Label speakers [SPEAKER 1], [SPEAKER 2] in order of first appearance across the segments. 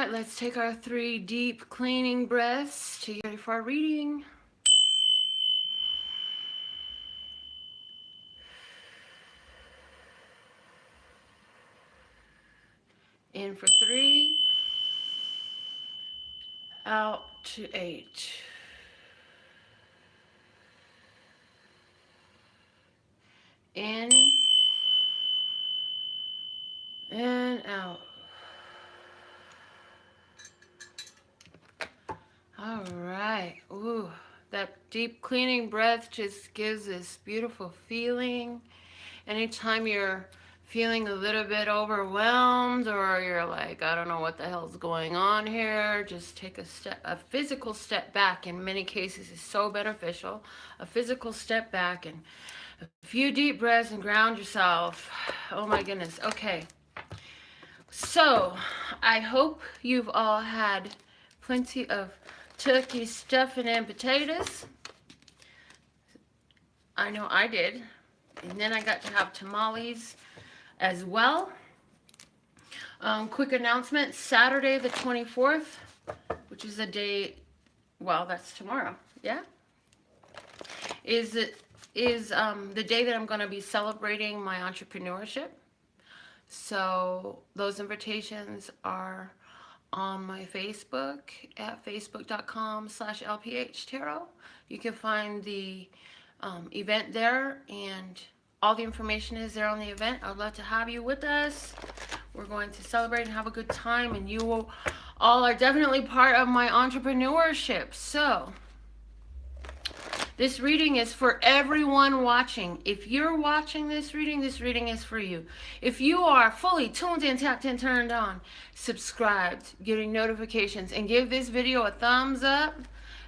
[SPEAKER 1] right, let's take our 3 deep cleaning breaths to get ready for our reading. In for 3, out to 8. In and out. All right. Ooh, that deep cleaning breath just gives this beautiful feeling. Anytime you're feeling a little bit overwhelmed or you're like, I don't know what the hell's going on here, just take a physical step back. In many cases is so beneficial. A physical step back and a few deep breaths and ground yourself. Oh my goodness. Okay. So, I hope you've all had plenty of turkey stuffing and potatoes. I know I did. And then I got to have tamales as well. Quick announcement, Saturday the 24th, which is the day, well, that's tomorrow, yeah? Is the day that I'm going to be celebrating my entrepreneurship. So those invitations are on my Facebook at facebook.com/LPHtarot. You can find the event there, and all the information is there on the event. I'd love to have you with us. We're going to celebrate and have a good time, and you all are definitely part of my entrepreneurship. So this reading is for everyone watching. If you're watching this reading is for you. If you are fully tuned in, tapped in, turned on, subscribed, getting notifications, and give this video a thumbs up,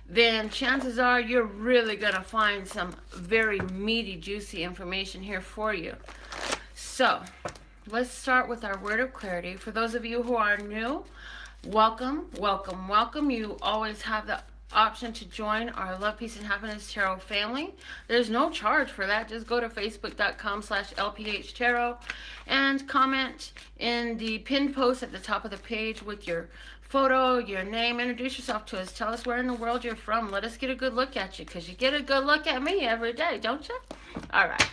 [SPEAKER 1] then chances are you're really going to find some very meaty, juicy information here for you. So let's start with our word of clarity. For those of you who are new, welcome, welcome, welcome. You always have the option to join our Love, Peace, and Happiness Tarot family. There's no charge for that. Just go to facebook.com/LPHtarot and comment in the pinned post at the top of the page with your photo, your name. Introduce yourself to us. Tell us where in the world you're from. Let us get a good look at you, because you get a good look at me every day, don't you? All right.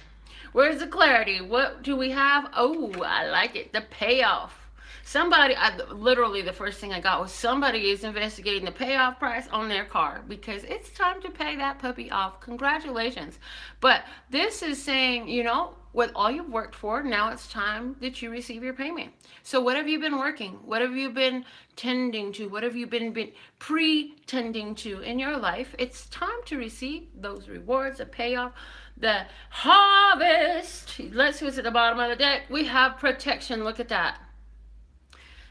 [SPEAKER 1] Where's the clarity? What do we have? Oh, I like it. The payoff. Somebody, literally the first thing I got was somebody is investigating the payoff price on their car, because it's time to pay that puppy off. Congratulations. But this is saying, you know, with all you've worked for, now it's time that you receive your payment. So what have you been working? What have you been tending to? What have you been pretending to in your life? It's time to receive those rewards, the payoff, the harvest. Let's see what's at the bottom of the deck. We have protection. Look at that.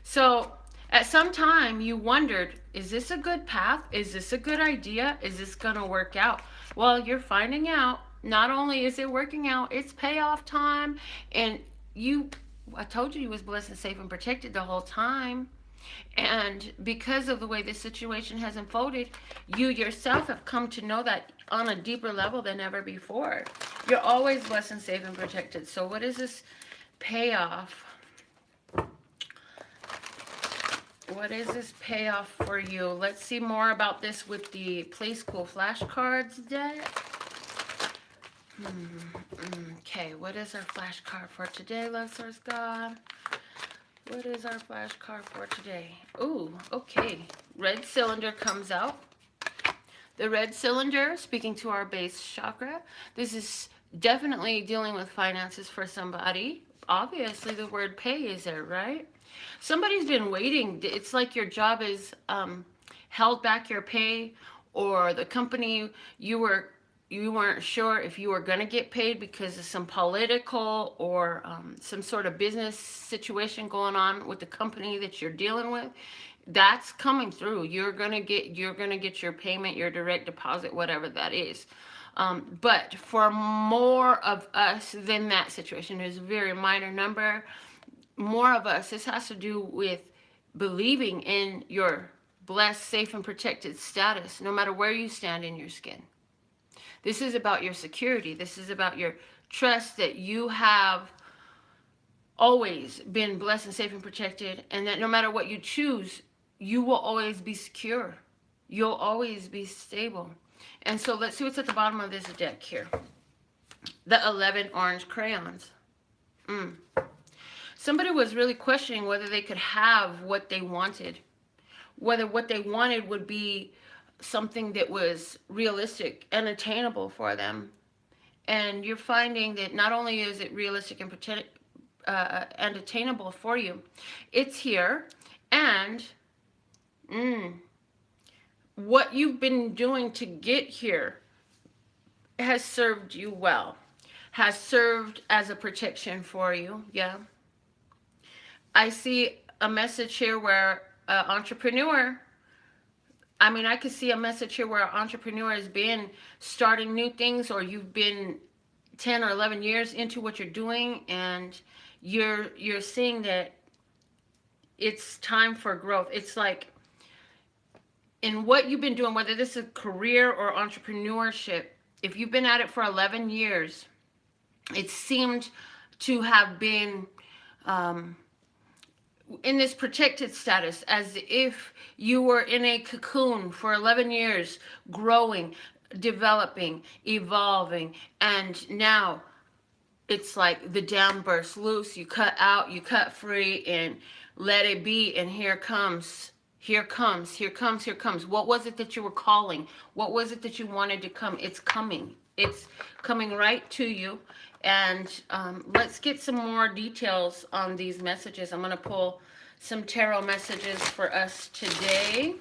[SPEAKER 1] So at some time you wondered, is this a good path? Is this a good idea? Is this going to work out? Well, you're finding out. Not only is it working out, it's payoff time. And I told you was blessed and safe and protected the whole time. And because of the way this situation has unfolded, you yourself have come to know that on a deeper level than ever before. You're always blessed and safe and protected. So what is this payoff? What is this payoff for you? Let's see more about this with the Play School flashcards deck. Okay, what is our flashcard for today, love source God? What is our flashcard for today? Ooh, okay. Red cylinder comes out. The red cylinder, speaking to our base chakra. This is definitely dealing with finances for somebody. Obviously, the word pay is there, right? Somebody's been waiting. It's like your job is held back your pay, or the company you weren't sure if you were going to get paid because of some political or some sort of business situation going on with the company that you're dealing with. That's coming through. You're gonna get your payment, your direct deposit, whatever that is. But for more of us than that situation, there's a very minor number. More of us, this has to do with believing in your blessed, safe, and protected status, no matter where you stand in your skin. This is about your security. This is about your trust that you have always been blessed and safe and protected, and that no matter what you choose, you will always be secure. You'll always be stable. And so let's see what's at the bottom of this deck here. The 11 orange crayons. Somebody was really questioning whether they could have what they wanted. Whether what they wanted would be something that was realistic and attainable for them. And you're finding that not only is it realistic and attainable for you, it's here. And what you've been doing to get here has served you well, has served as a protection for you. Yeah. I see a message here where an entrepreneur, I could see a message here where an entrepreneur has been starting new things, or you've been 10 or 11 years into what you're doing, and you're seeing that it's time for growth. It's like in what you've been doing, whether this is career or entrepreneurship, if you've been at it for 11 years, it seemed to have been in this protected status, as if you were in a cocoon for 11 years, growing, developing, evolving, and now it's like the dam bursts loose. You cut out, you cut free, and let it be. And here comes. What was it that you were calling? What was it that you wanted to come? It's coming. It's coming right to you. And let's get some more details on these messages. I'm going to pull some tarot messages for us today.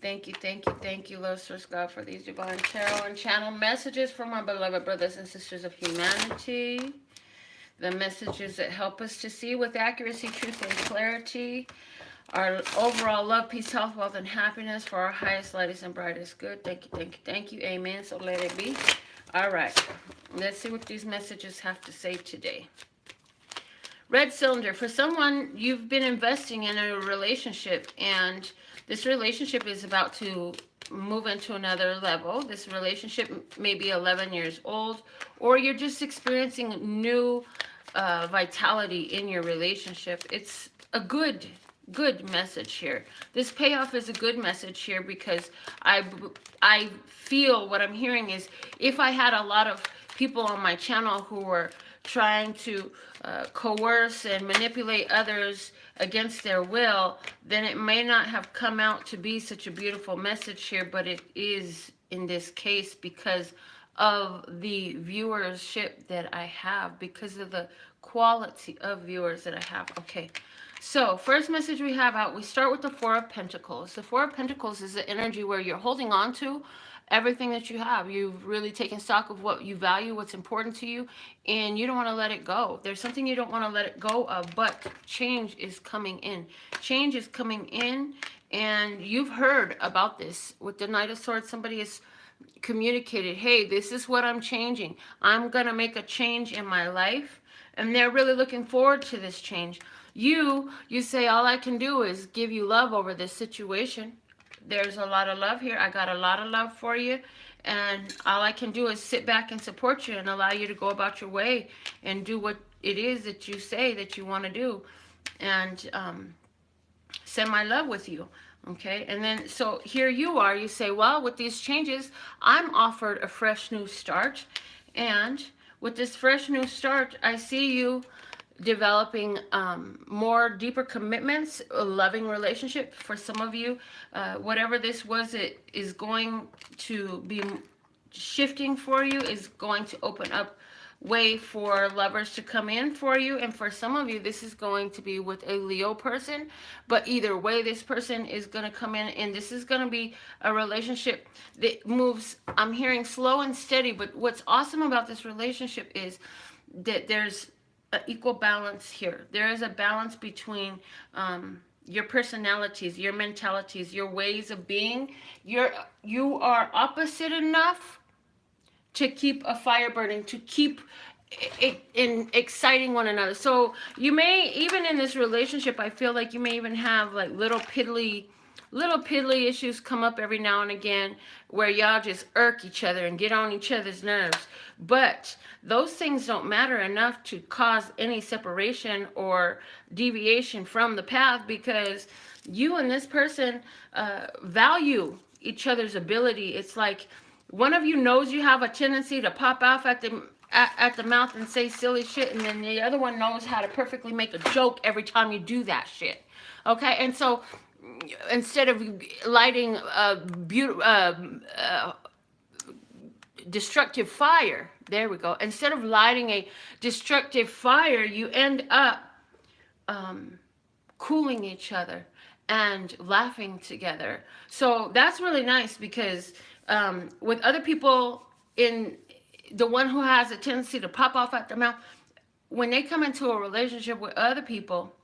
[SPEAKER 1] Thank you, Lord Source God, for these divine tarot and channel messages for my beloved brothers and sisters of humanity. The messages that help us to see with accuracy, truth, and clarity our overall love, peace, health, wealth, and happiness for our highest, lightest, and brightest good. Thank you. Amen. So let it be. All right. Let's see what these messages have to say today. Red cylinder. For someone, you've been investing in a relationship, and this relationship is about to move into another level. This relationship may be 11 years old, or you're just experiencing new vitality in your relationship. It's a good message here. This payoff is a good message here, because I feel what I'm hearing is, if I had a lot of people on my channel who were trying to coerce and manipulate others against their will, then it may not have come out to be such a beautiful message here, but it is in this case because of the viewership that I have, because of the quality of viewers that I have. Okay. So, first message we have out, we start with the Four of Pentacles. The Four of Pentacles is the energy where you're holding on to everything that you have. You've really taken stock of what you value, what's important to you, and you don't want to let it go. There's something you don't want to let it go of, but change is coming in. Change is coming in, and you've heard about this. With the Knight of Swords, somebody has communicated, hey, this is what I'm changing. I'm going to make a change in my life, and they're really looking forward to this change. You say, all I can do is give you love over this situation. There's a lot of love here. I got a lot of love for you. And all I can do is sit back and support you and allow you to go about your way and do what it is that you say that you want to do. And send my love with you. Okay. And then, so here you are. You say, well, with these changes, I'm offered a fresh new start. And with this fresh new start, I see you developing more deeper commitments, a loving relationship. For some of you, whatever this was, it is going to be shifting for you, is going to open up way for lovers to come in for you. And for some of you, this is going to be with a Leo person, but either way, this person is going to come in, and this is going to be a relationship that moves, I'm hearing, slow and steady. But what's awesome about this relationship is that there's an equal balance here. There is a balance between your personalities, your mentalities, your ways of being. You are opposite enough to keep a fire burning, to keep it exciting one another. So you may, even in this relationship, I feel like you may even have like little piddly little piddly issues come up every now and again where y'all just irk each other and get on each other's nerves. But those things don't matter enough to cause any separation or deviation from the path, because you and this person value each other's ability. It's like one of you knows you have a tendency to pop off at the mouth and say silly shit, and then the other one knows how to perfectly make a joke every time you do that shit. Okay, and so instead of lighting a destructive fire, there we go. Instead of lighting a destructive fire, you end up cooling each other and laughing together. So that's really nice, because with other people, in the one who has a tendency to pop off at the mouth, when they come into a relationship with other people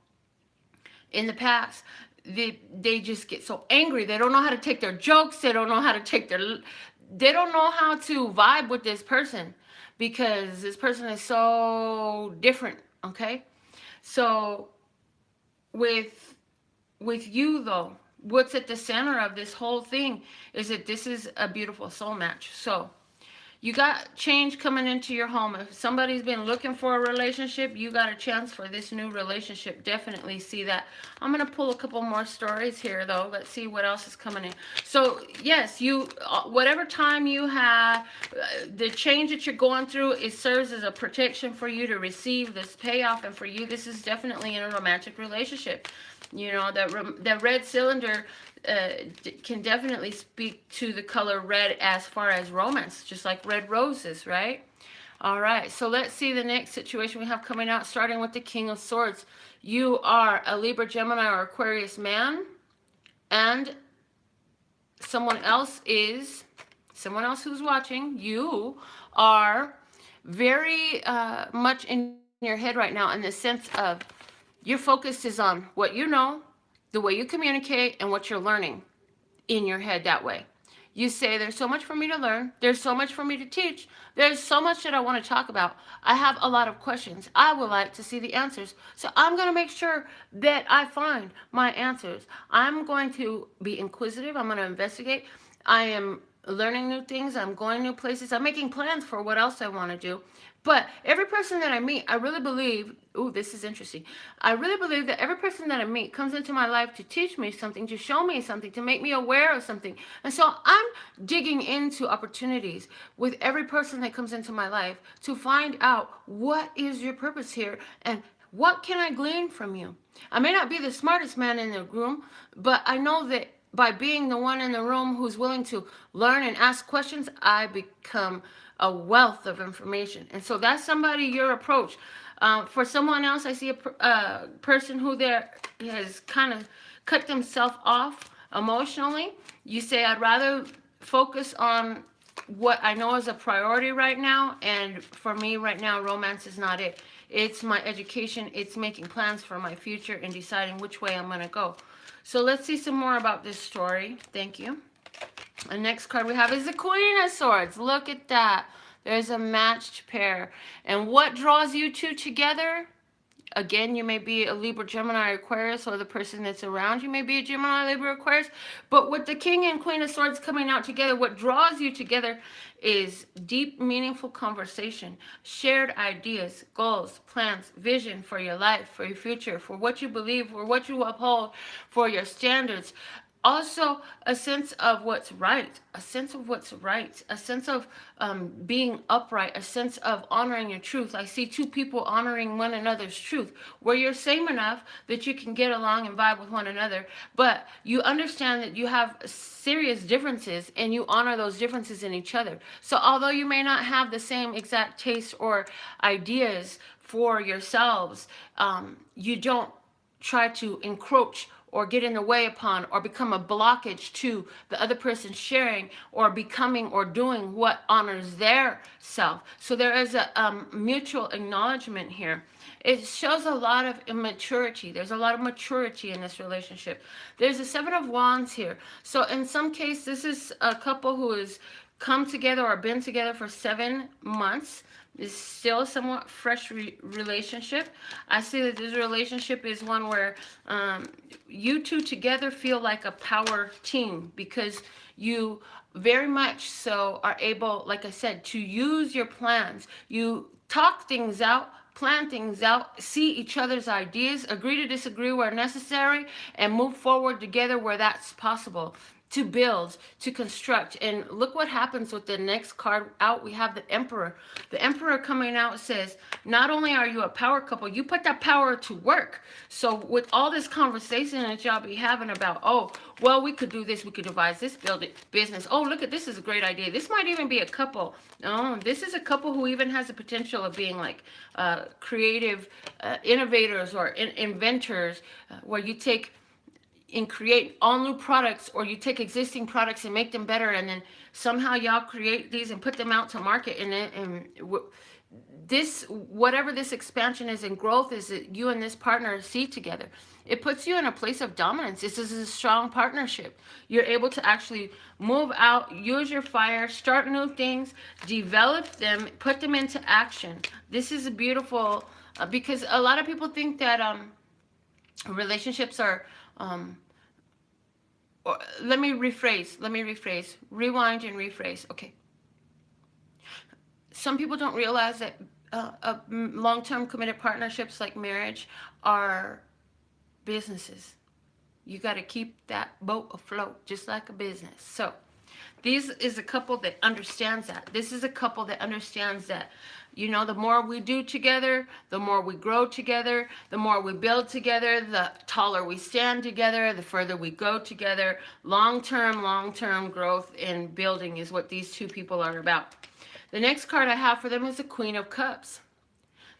[SPEAKER 1] in the past, they just get so angry. They don't know how to take their jokes. They don't know how to take they don't know how to vibe with this person, because this person is so different. Okay. So with you though, what's at the center of this whole thing is that this is a beautiful soul match. So you got change coming into your home. If somebody's been looking for a relationship, you got a chance for this new relationship. Definitely see that. I'm going to pull a couple more stories here, though. Let's see what else is coming in. So, yes, you, whatever time you have, the change that you're going through, it serves as a protection for you to receive this payoff. And for you, this is definitely in a romantic relationship. You know, that red cylinder can definitely speak to the color red as far as romance, just like red roses, right? All right, so let's see the next situation we have coming out, starting with the King of Swords. You are a Libra, Gemini, or Aquarius man, and someone else who's watching. You are very much in your head right now, in the sense of your focus is on what you know, the way you communicate, and what you're learning in your head that way. You say, there's so much for me to learn. There's so much for me to teach. There's so much that I want to talk about. I have a lot of questions. I would like to see the answers. So I'm going to make sure that I find my answers. I'm going to be inquisitive. I'm going to investigate. I am learning new things. I'm going new places. I'm making plans for what else I want to do. But every person that I meet, I really believe, ooh, this is interesting. I really believe that every person that I meet comes into my life to teach me something, to show me something, to make me aware of something. And so I'm digging into opportunities with every person that comes into my life to find out, what is your purpose here, and what can I glean from you? I may not be the smartest man in the room, but I know that by being the one in the room who's willing to learn and ask questions, I become a wealth of information. And so that's somebody, your approach. For someone else, I see a person who there has kind of cut themselves off emotionally. You say, I'd rather focus on what I know is a priority right now. And for me right now, romance is not it. It's my education. It's making plans for my future and deciding which way I'm going to go. So let's see some more about this story. Thank you. The next card we have is the Queen of Swords. Look at that. There's a matched pair. And what draws you two together? Again, you may be a Libra, Gemini, Aquarius, or the person that's around you may be a Gemini, Libra, Aquarius. But with the King and Queen of Swords coming out together, what draws you together is deep, meaningful conversation, shared ideas, goals, plans, vision for your life, for your future, for what you believe, for what you uphold, for your standards. Also, a sense of what's right, a sense of being upright, a sense of honoring your truth. I see two people honoring one another's truth, where you're same enough that you can get along and vibe with one another, but you understand that you have serious differences and you honor those differences in each other. So although you may not have the same exact taste or ideas for yourselves, you don't try to encroach or get in the way upon or become a blockage to the other person sharing or becoming or doing what honors their self. So there is a mutual acknowledgement here. It shows a lot of immaturity. There's a lot of maturity in this relationship. There's a 7 of Wands here. So in some case, this is a couple who is come together or been together for 7 months. It's still a somewhat fresh relationship. I see that this relationship is one where you two together feel like a power team, because you very much so are able, like I said, to use your plans. You talk things out, plan things out, see each other's ideas, agree to disagree where necessary, and move forward together where that's possible, to build, to construct. And look what happens with the next card out. We have the Emperor. The Emperor coming out says, not only are you a power couple, you put that power to work. So with all this conversation that y'all be having about, oh, well, we could do this, we could devise this business. Oh, look at this, is a great idea. This might even be a couple. Oh, this is a couple who even has the potential of being like creative innovators or inventors, where you take and create all new products, or you take existing products and make them better, and then somehow y'all create these and put them out to market. And this, whatever this expansion is and growth is that you and this partner see together, it puts you in a place of dominance. This is a strong partnership. You're able to actually move out, use your fire, start new things, develop them, put them into action. This is a beautiful, because a lot of people think that relationships are, let me rephrase, rewind and rephrase. Okay. Some people don't realize that long-term committed partnerships like marriage are businesses. You got to keep that boat afloat, just like a business. So this is a couple that understands that. This is a couple that understands that, you know, the more we do together, the more we grow together, the more we build together, the taller we stand together, the further we go together. Long-term growth and building is what these two people are about. The next card I have for them is the Queen of Cups.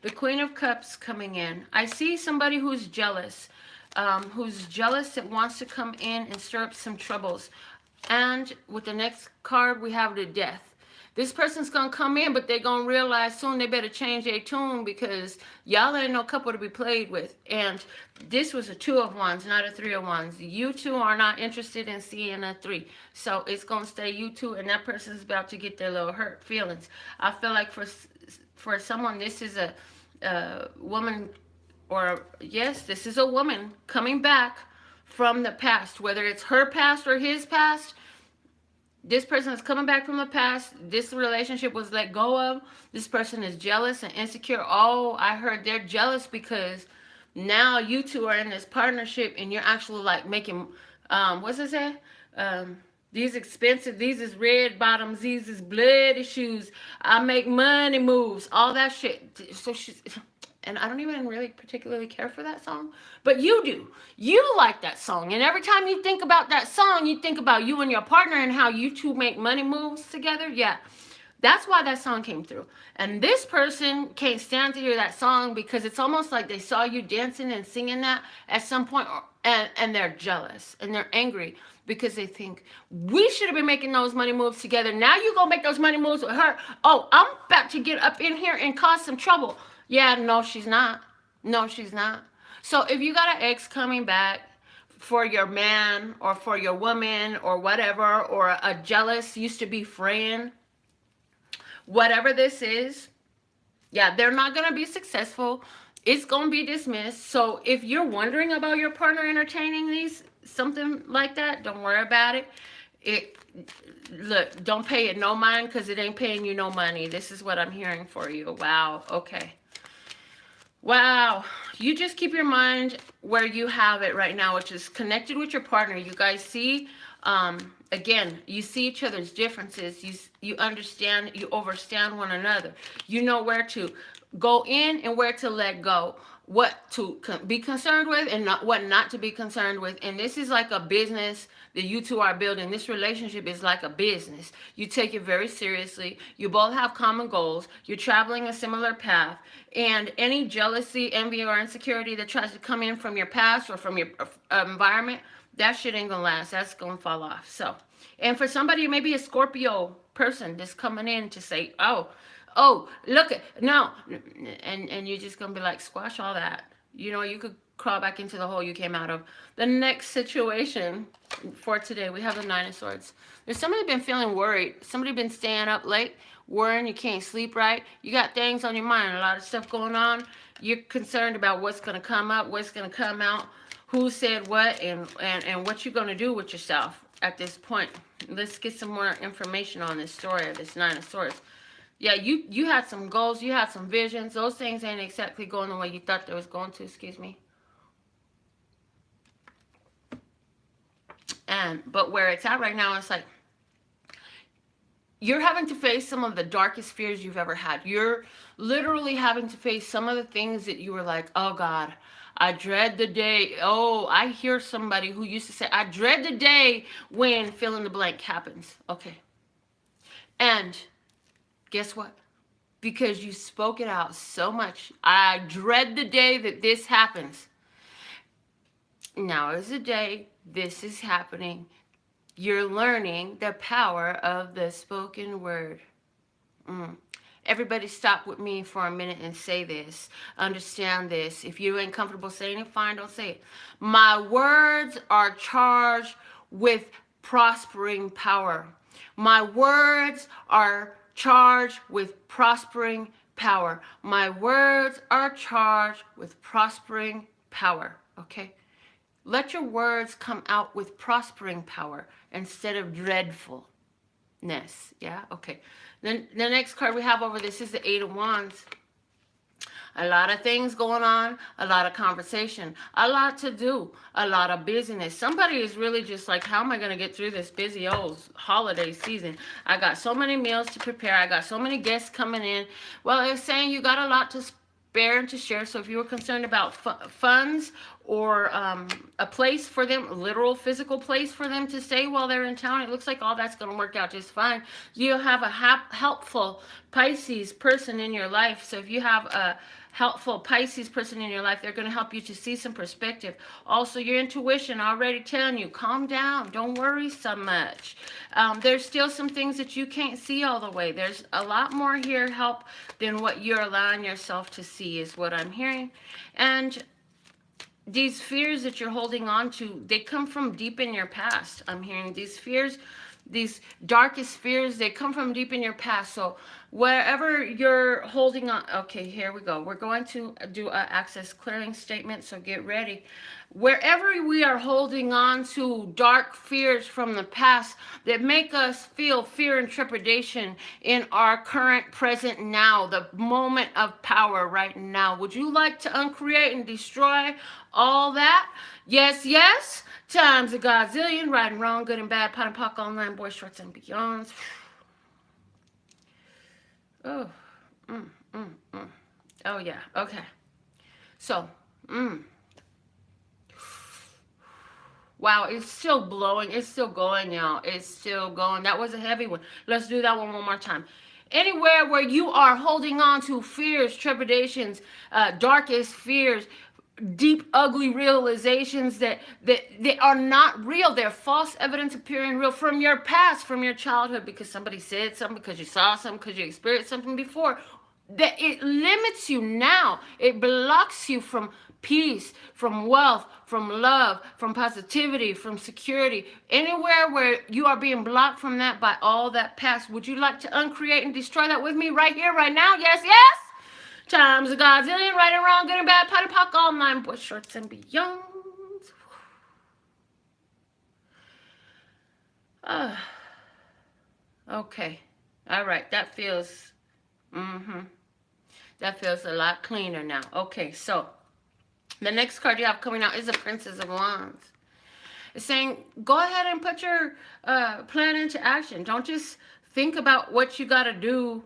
[SPEAKER 1] The Queen of Cups coming in. I see somebody who's jealous that wants to come in and stir up some troubles. And with the next card, we have the Death. This person's going to come in, but they're going to realize soon they better change their tune, because y'all ain't no couple to be played with. And this was a 2 of Wands, not a 3 of Wands. You two are not interested in seeing a 3. So it's going to stay you two, and that person's about to get their little hurt feelings. I feel like for someone, this is a woman, or yes, this is a woman coming back from the past, whether it's her past or his past. This person is coming back from the past. This relationship was let go of. This person is jealous and insecure. Oh, I heard they're jealous because now you two are in this partnership and you're actually like making, what's it say? These expensive, these is red bottoms, these is bloody shoes. I make money moves, all that shit. So she's, and I don't even really particularly care for that song, but you do. You like that song. And every time you think about that song, you think about you and your partner and how you two make money moves together. Yeah, that's why that song came through. And this person can't stand to hear that song, because it's almost like they saw you dancing and singing that at some point, and they're jealous and they're angry, because they think, we should have been making those money moves together. Now you gonna make those money moves with her. Oh, I'm about to get up in here and cause some trouble. Yeah, no, she's not. No, she's not. So if you got an ex coming back for your man or for your woman or whatever, or a jealous used to be friend, whatever this is, yeah, they're not going to be successful. It's going to be dismissed. So if you're wondering about your partner entertaining something like that, don't worry about it. Look, don't pay it no mind, because it ain't paying you no money. This is what I'm hearing for you. Wow. Okay. Wow. You just keep your mind where you have it right now, which is connected with your partner. You guys see, again, you see each other's differences. You understand, you understand one another. You know where to go in and where to let go. What to be concerned with and what not to be concerned with. And this is like a business that you two are building. This relationship is like a business. You take it very seriously. You both have common goals. You're traveling a similar path. And any jealousy, envy, or insecurity that tries to come in from your past or from your environment, that shit ain't gonna last. That's gonna fall off. So, and for somebody, maybe a Scorpio person that's coming in to say, oh, look, no. And you're just going to be like, squash all that. You know, you could crawl back into the hole you came out of. The next situation for today, we have the Nine of Swords. There's somebody been feeling worried. Somebody been staying up late, worrying, you can't sleep right. You got things on your mind, a lot of stuff going on. You're concerned about what's going to come up, what's going to come out, who said what, and what you're going to do with yourself at this point. Let's get some more information on this story of this Nine of Swords. Yeah, you had some goals, you had some visions. Those things ain't exactly going the way you thought they was going to, excuse me. But where it's at right now, it's like you're having to face some of the darkest fears you've ever had. You're literally having to face some of the things that you were like, oh God, I dread the day. Oh, I hear somebody who used to say, I dread the day when fill in the blank happens. Okay. And guess what? Because you spoke it out so much. I dread the day that this happens. Now is the day this is happening. You're learning the power of the spoken word. Everybody stop with me for a minute and say this. Understand this. If you ain't comfortable saying it, fine, don't say it. My words are charged with prospering power. My words are charged with prospering power. My words are charged with prospering power. Okay? Let your words come out with prospering power instead of dreadfulness. Yeah? Okay. Then the next card we have over this is the Eight of Wands. A lot of things going on, a lot of conversation, a lot to do, a lot of busyness. Somebody is really just like, how am I going to get through this busy old holiday season? I got so many meals to prepare. I got so many guests coming in. Well, it's saying you got a lot to spare and to share. So if you were concerned about funds or a place for them, a literal physical place for them to stay while they're in town, it looks like all that's going to work out just fine. You have a helpful Pisces person in your life. So if you have a helpful Pisces person in your life, they're going to help you to see some perspective. Also, your intuition already telling you, calm down, don't worry so much. There's still some things that you can't see all the way. There's a lot more here help than what you're allowing yourself to see is what I'm hearing. And these fears that you're holding on to, they come from deep in your past. I'm hearing these fears, these darkest fears, they come from deep in your past. So wherever you're holding on, okay, here we go. We're going to do an access clearing statement, so get ready. Wherever we are holding on to dark fears from the past that make us feel fear and trepidation in our current present now, the moment of power right now, would you like to uncreate and destroy all that? Yes, yes. Times a godzillion, right and wrong, good and bad, pot and pock, online, boys, shorts, and beyonds. Oh, oh yeah, okay. So, wow, it's still blowing. It's still going, y'all. It's still going. That was a heavy one. Let's do that one more time. Anywhere where you are holding on to fears, trepidations, darkest fears, deep, ugly realizations that they are not real. They're false evidence appearing real from your past, from your childhood, because somebody said something, because you saw something, because you experienced something before. That it limits you now. It blocks you from peace, from wealth, from love, from positivity, from security. Anywhere where you are being blocked from that by all that past, would you like to uncreate and destroy that with me right here, right now? Yes, yes? Times a godzillion, right and wrong, good and bad, potty pock, all nine, boys, shorts, and beyonds. Okay. All right. That feels, that feels a lot cleaner now. Okay. So the next card you have coming out is the Princess of Wands. It's saying, go ahead and put your plan into action. Don't just think about what you got to do.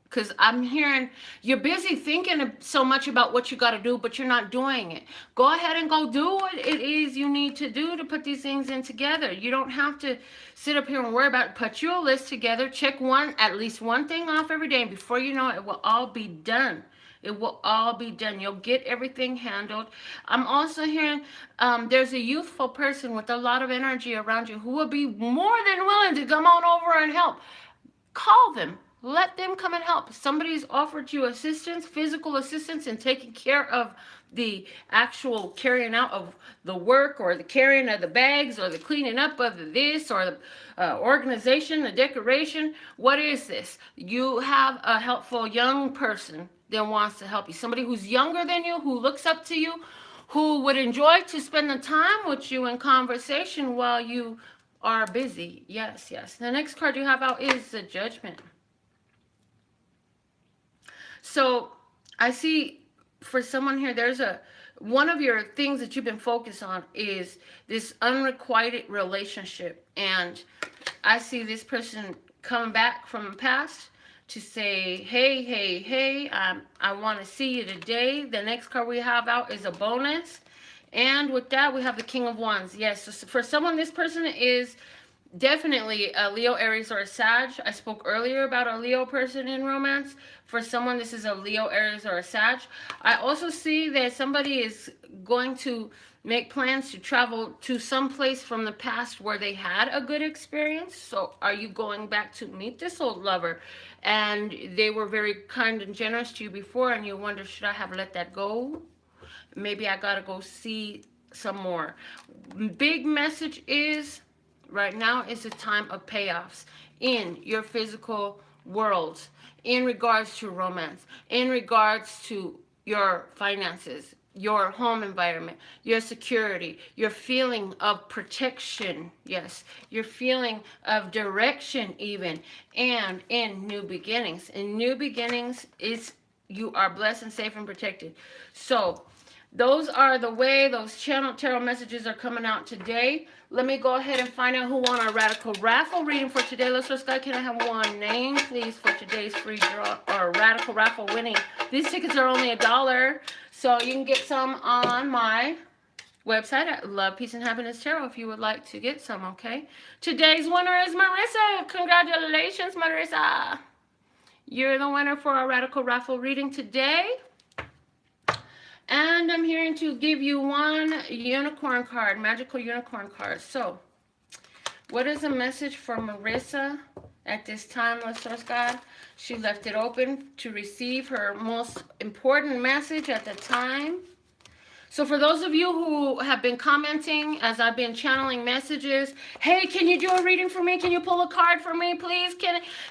[SPEAKER 1] Because I'm hearing you're busy thinking so much about what you got to do, but you're not doing it. Go ahead and go do what it is you need to do to put these things in together. You don't have to sit up here and worry about it. Put your list together. Check at least one thing off every day. And before you know it, it will all be done. It will all be done. You'll get everything handled. I'm also hearing there's a youthful person with a lot of energy around you who will be more than willing to come on over and help. Call them. let them come and help. Somebody's offered you assistance, physical assistance in taking care of the actual carrying out of the work, or the carrying of the bags, or the cleaning up of this, or the organization, the decoration. What is this? You have a helpful young person that wants to help you. Somebody who's younger than you, who looks up to you, who would enjoy to spend the time with you in conversation while you are busy. Yes, yes. The next card you have out is the Judgment. So I see for someone here, there's one of your things that you've been focused on is this unrequited relationship. And I see this person coming back from the past to say, hey, hey, hey, I want to see you today. The next card we have out is a bonus. And with that, we have the King of Wands. Yes, so for someone, this person is definitely a Leo, Aries, or a Sag. I spoke earlier about a Leo person in romance. For someone, this is a Leo, Aries, or a Sag. I also see that somebody is going to make plans to travel to some place from the past where they had a good experience. So are you going back to meet this old lover? And they were very kind and generous to you before, and you wonder, should I have let that go? Maybe I gotta go see some more. Big message is, right now is a time of payoffs in your physical world, in regards to romance, in regards to your finances, your home environment, your security, your feeling of protection, yes, your feeling of direction even, and in new beginnings. In new beginnings, you are blessed and safe and protected. So those are the way those channel tarot messages are coming out today. Let me go ahead and find out who won our radical raffle reading for today. Let's just go. Can I have one name, please, for today's free draw or radical raffle winning? These tickets are only $1, so you can get some on my website at Love, Peace, and Happiness Tarot if you would like to get some, okay? Today's winner is Marissa. Congratulations, Marissa. You're the winner for our radical raffle reading today. And I'm here to give you one unicorn card, magical unicorn card. So, what is a message for Marissa at this time, Let's Source God? She left it open to receive her most important message at the time. So for those of you who have been commenting as I've been channeling messages, hey, can you do a reading for me? Can you pull a card for me, please?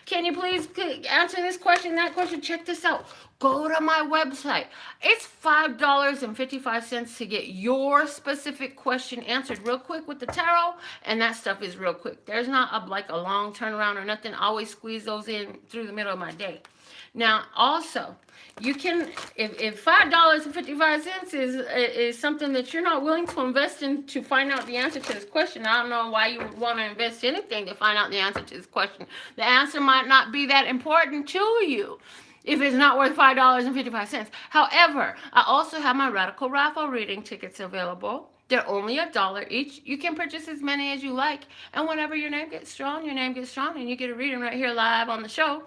[SPEAKER 1] Can you please answer this question, that question? Check this out. Go to my website. It's $5.55 to get your specific question answered real quick with the tarot, and that stuff is real quick. There's not like a long turnaround or nothing. I always squeeze those in through the middle of my day. Now, also, you can, if $5.55 is something that you're not willing to invest in to find out the answer to this question, I don't know why you would want to invest anything to find out the answer to this question. The answer might not be that important to you if it's not worth $5.55. However, I also have my radical raffle reading tickets available. They're only $1 each. You can purchase as many as you like, and whenever your name gets drawn, and you get a reading right here live on the show.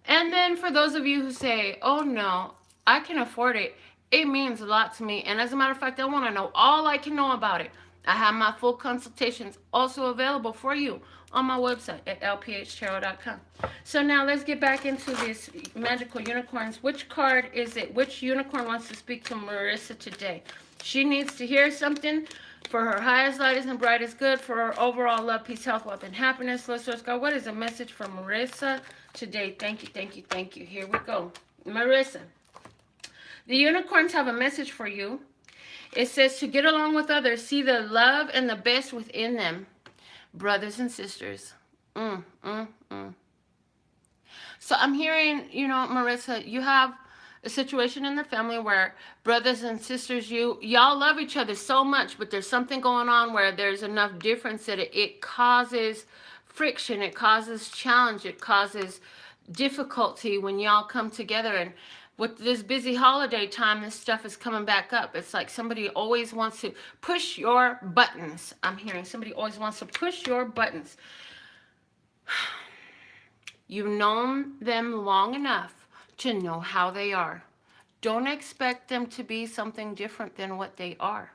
[SPEAKER 1] And then for those of you who say, oh no, I can afford it, it means a lot to me. And as a matter of fact, I want to know all I can know about it. I have my full consultations also available for you on my website at LPHtarot.com. So now let's get back into this magical unicorns. Which card is it? Which unicorn wants to speak to Marissa today? She needs to hear something for her highest, lightest, and brightest good, for her overall love, peace, health, wealth, and happiness. Let's go. What is a message from Marissa today? Thank you, thank you, thank you. Here we go. Marissa, the unicorns have a message for you. It says to get along with others, see the love and the best within them. Brothers and sisters. So I'm hearing, Marissa, you have a situation in the family where brothers and sisters, y'all love each other so much, but there's something going on where there's enough difference that it causes friction, it causes challenge, it causes difficulty when y'all come together. And with this busy holiday time, this stuff is coming back up. It's like somebody always wants to push your buttons. I'm hearing somebody always wants to push your buttons. You've known them long enough to know how they are. Don't expect them to be something different than what they are.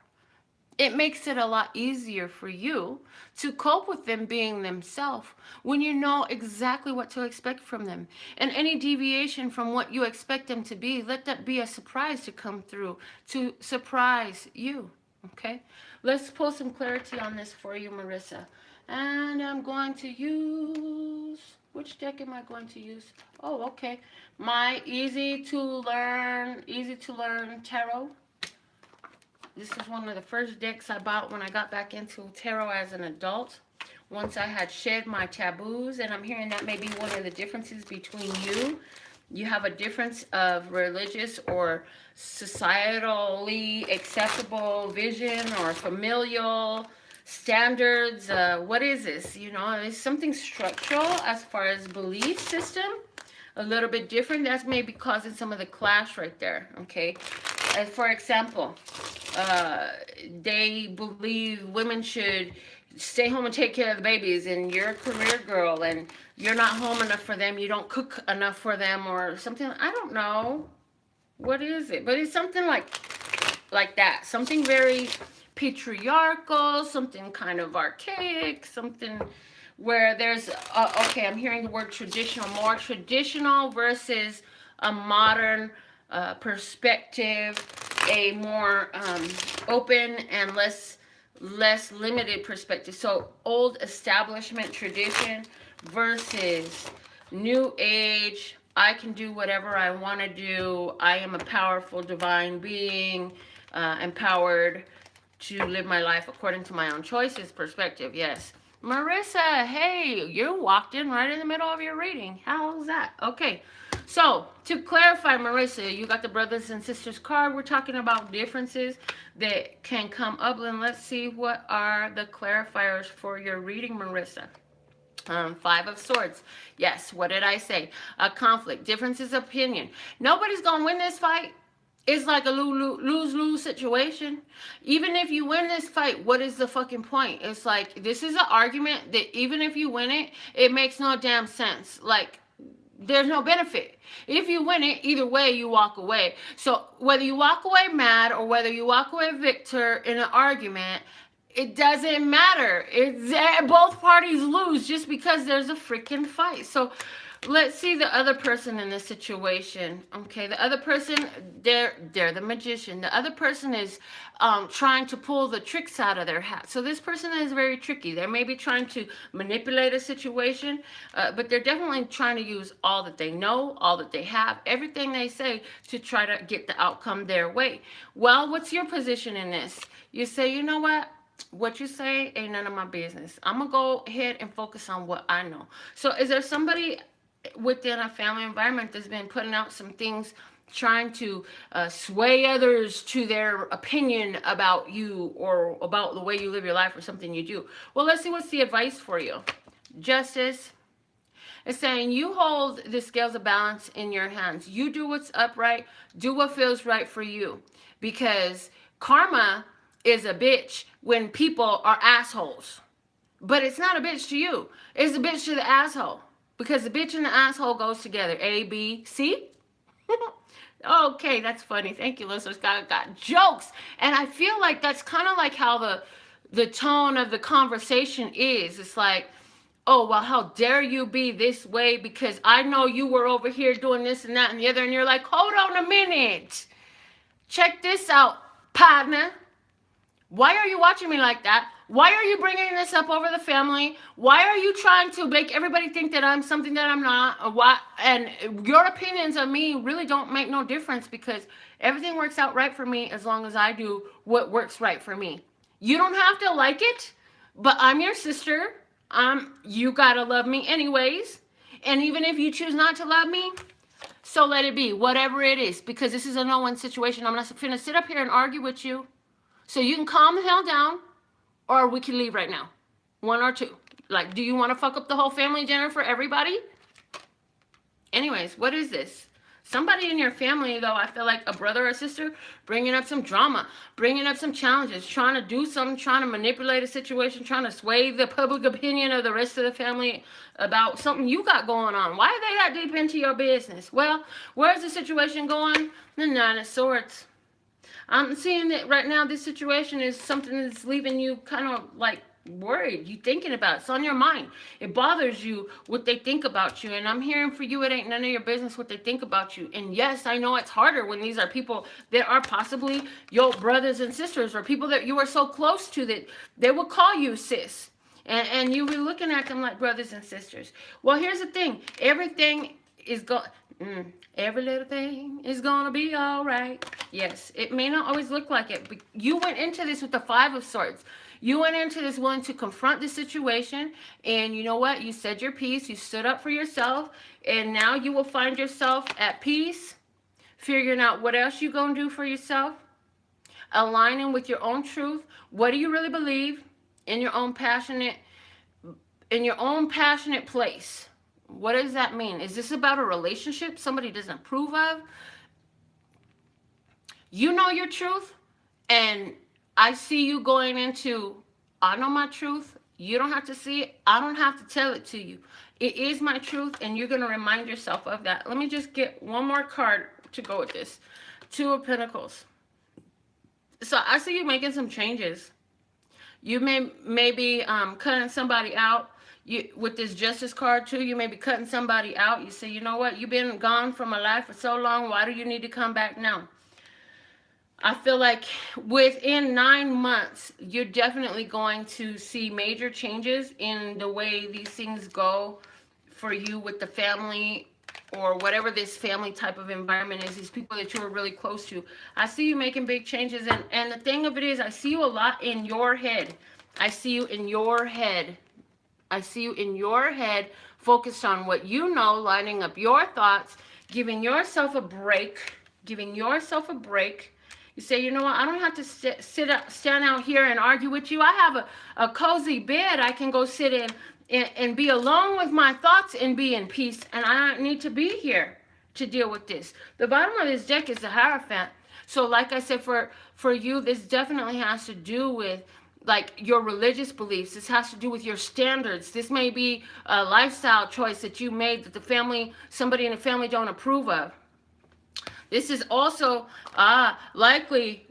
[SPEAKER 1] it makes it a lot easier for you to cope with them being themselves when you know exactly what to expect from them. And any deviation from what you expect them to be, let that be a surprise to come through, to surprise you. Okay? Let's pull some clarity on this for you, Marissa. And I'm going to use, which deck am I going to use? Oh, okay. My easy to learn tarot. This is one of the first decks I bought when I got back into tarot as an adult. Once I had shed my taboos, and I'm hearing that may be one of the differences between you. You have a difference of religious or societally acceptable vision or familial standards. What is this? You know, it's something structural as far as belief system. A little bit different. That's maybe causing some of the clash right there. Okay. As for example, they believe women should stay home and take care of the babies, and you're a career girl and you're not home enough for them, you don't cook enough for them, or something. I don't know what is it, but it's something like that, something very patriarchal, something kind of archaic, something where there's okay, I'm hearing the word traditional, more traditional versus a modern perspective, a more open and less limited perspective. So old establishment tradition versus new age. I can do whatever I want to do. I am a powerful divine being, empowered to live my life according to my own choices perspective. Yes. Marissa, hey, you walked in right in the middle of your reading. How's that? Okay. So, to clarify, Marissa, you got the brothers and sisters card. We're talking about differences that can come up. And let's see what are the clarifiers for your reading, Marissa. Five of Swords. Yes, what did I say? A conflict. Differences of opinion. Nobody's going to win this fight. It's like a lose-lose situation. Even if you win this fight, what is the fucking point? It's like, this is an argument that even if you win it, it makes no damn sense. Like, there's no benefit. If you win it, either way, you walk away. So whether you walk away mad or whether you walk away victor in an argument, it doesn't matter. It's both parties lose just because there's a freaking fight. So let's see the other person in this situation. Okay, the other person, they're the magician. The other person is trying to pull the tricks out of their hat. So this person is very tricky. They may be trying to manipulate a situation, but they're definitely trying to use all that they know, all that they have, everything they say to try to get the outcome their way. Well, what's your position in this? You say, you know what you say ain't none of my business. I'm going to go ahead and focus on what I know. So is there somebody within a family environment that's been putting out some things, trying to sway others to their opinion about you or about the way you live your life or something you do? Well, let's see what's the advice for you. Justice is saying you hold the scales of balance in your hands. You do what's upright. Do what feels right for you. Because karma is a bitch when people are assholes. But it's not a bitch to you. It's a bitch to the asshole. Because the bitch and the asshole goes together. A, B, C? Okay, that's funny. Thank you, listeners. Got jokes. And I feel like that's kind of like how the tone of the conversation is. It's like, oh, well, how dare you be this way because I know you were over here doing this and that and the other. And you're like, hold on a minute. Check this out, partner. Why are you watching me like that? Why are you bringing this up over the family? Why are you trying to make everybody think that I'm something that I'm not? Or what? And your opinions of me really don't make no difference because everything works out right for me as long as I do what works right for me. You don't have to like it, but I'm your sister. You gotta love me anyways. And even if you choose not to love me, so let it be, whatever it is, because this is a no-win situation. I'm not gonna sit up here and argue with you. So you can calm the hell down, or we can leave right now. One or two. Like, do you want to fuck up the whole family dinner for everybody? Anyways, what is this? Somebody in your family, though, I feel like a brother or sister, bringing up some drama, bringing up some challenges, trying to do something, trying to manipulate a situation, trying to sway the public opinion of the rest of the family about something you got going on. Why are they that deep into your business? Well, where's the situation going? The Nine of Swords. I'm seeing that right now this situation is something that's leaving you kind of like worried. You thinking about it. It's on your mind. It bothers you what they think about you. And I'm hearing for you, it ain't none of your business what they think about you. And yes, I know it's harder when these are people that are possibly your brothers and sisters or people that you are so close to that they will call you sis. And you be looking at them like brothers and sisters. Well, here's the thing. Everything is going... every little thing is gonna be all right. Yes, it may not always look like it, but you went into this with the Five of Swords. You went into this willing to confront the situation, and you know what? You said your piece. You stood up for yourself, and now you will find yourself at peace, figuring out what else you're gonna do for yourself, aligning with your own truth. What do you really believe in your own passionate place? What does that mean? Is this about a relationship somebody doesn't approve of? You know your truth, and I see you going into, I know my truth. You don't have to see it. I don't have to tell it to you. It is my truth, and you're going to remind yourself of that. Let me just get one more card to go with this. Two of Pentacles. So I see you making some changes. You may be cutting somebody out. With this Justice card too, you may be cutting somebody out. You say, you know what, you've been gone from my life for so long. Why do you need to come back now? I feel like within 9 months, you're definitely going to see major changes in the way these things go for you with the family or whatever this family type of environment is, these people that you are really close to. I see you making big changes. And the thing of it is, I see you a lot in your head. I see you in your head. I see you in your head, focused on what you know, lining up your thoughts, giving yourself a break, You say, you know what, I don't have to stand out here and argue with you. I have a cozy bed I can go sit in and be alone with my thoughts and be in peace, and I don't need to be here to deal with this. The bottom of this deck is the Hierophant. So like I said, for you, this definitely has to do with like your religious beliefs. This has to do with your standards. This may be a lifestyle choice that you made that somebody in the family don't approve of. This is also likely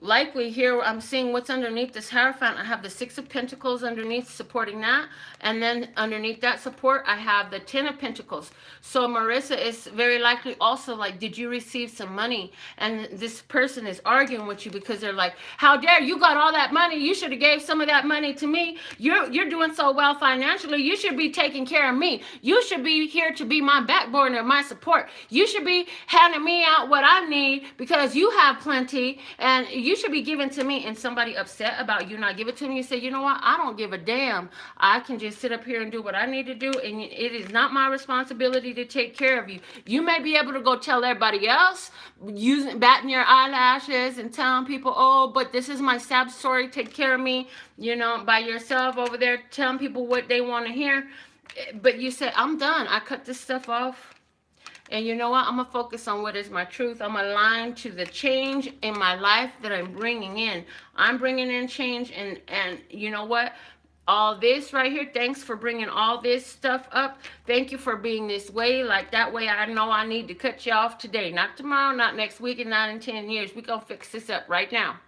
[SPEAKER 1] here. I'm seeing what's underneath this Hierophant. I have the Six of Pentacles underneath supporting that. And then underneath that support, I have the Ten of Pentacles. So Marissa is very likely also like, did you receive some money? And this person is arguing with you because they're like, how dare you got all that money? You should have gave some of that money to me. You're doing so well financially. You should be taking care of me. You should be here to be my backbone or my support. You should be handing me out what I need because you have plenty and you should be giving to me. And somebody upset about you not giving it to me, you say, you know what, I don't give a damn. I can just sit up here and do what I need to do, and it is not my responsibility to take care of you. You may be able to go tell everybody else, batting your eyelashes and telling people, oh, but this is my sad story, take care of me, by yourself over there telling people what they want to hear. But you say, I'm done. I cut this stuff off. And you know what? I'm going to focus on what is my truth. I'm aligned to the change in my life that I'm bringing in. I'm bringing in change. And you know what? All this right here, thanks for bringing all this stuff up. Thank you for being this way. Like that way I know I need to cut you off today. Not tomorrow, not next week, and not in 10 years. We're going to fix this up right now.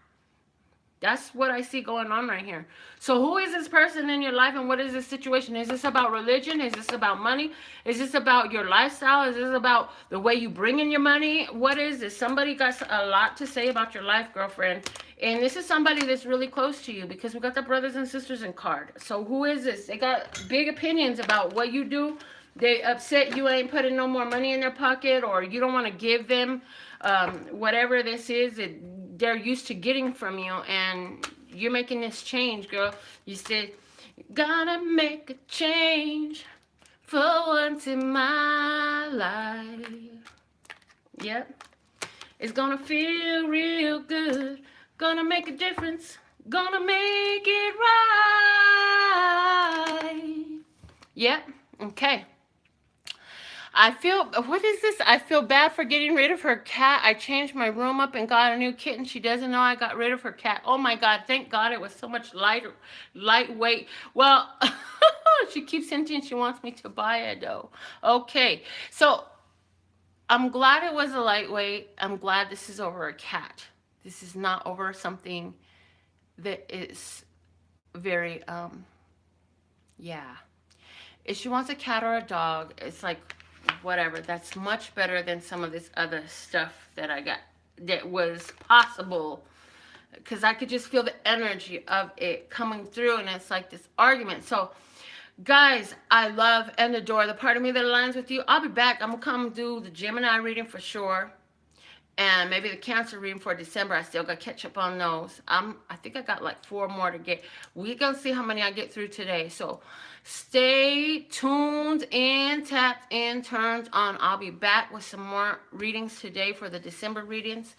[SPEAKER 1] That's what I see going on right here. So who is this person in your life and what is this situation? Is this about religion? Is this about money? Is this about your lifestyle? Is this about the way you bring in your money? What is this? Somebody got a lot to say about your life, girlfriend. And this is somebody that's really close to you because we got the brothers and sisters in card. So who is this? They got big opinions about what you do. They upset you ain't putting no more money in their pocket, or you don't want to give them whatever this is that they're used to getting from you, and you're making this change, girl. You said, gotta make a change for once in my life. Yep. It's gonna feel real good. Gonna make a difference. Gonna make it right. Yep. Okay. What is this? I feel bad for getting rid of her cat. I changed my room up and got a new kitten. She doesn't know I got rid of her cat. Oh my God, thank God it was so much lightweight. Well, she keeps hinting she wants me to buy it though. Okay, so I'm glad it was a lightweight. I'm glad this is over a cat. This is not over something that is very, yeah. If she wants a cat or a dog, it's like, whatever. That's much better than some of this other stuff that I got that was possible. Because I could just feel the energy of it coming through, and it's like this argument. So, guys, I love and adore the part of me that aligns with you. I'll be back. I'm going to come do the Gemini reading for sure. And maybe the Cancer reading for December. I still got to catch up on those. I think I got like 4 more to get. We're going to see how many I get through today. So stay tuned and tapped in, turned on. I'll be back with some more readings today for the December readings.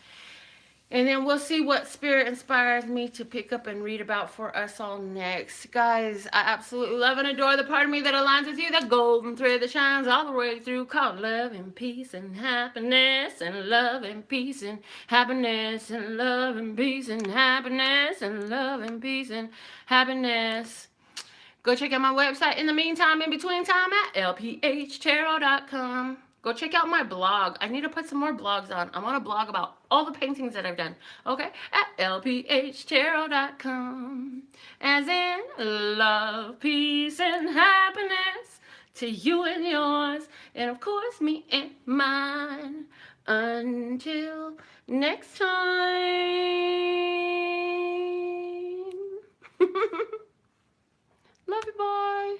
[SPEAKER 1] And then we'll see what spirit inspires me to pick up and read about for us all next. Guys, I absolutely love and adore the part of me that aligns with you. The golden thread that shines all the way through, called love and peace and happiness, and love and peace and happiness, and love and peace and happiness, and love and peace and happiness. Go check out my website in the meantime, in between time, at LPHtarot.com. Go check out my blog. I need to put some more blogs on. I want to blog about all the paintings that I've done. Okay? At LPHtarot.com. As in love, peace, and happiness to you and yours. And of course, me and mine. Until next time. Love you, bye.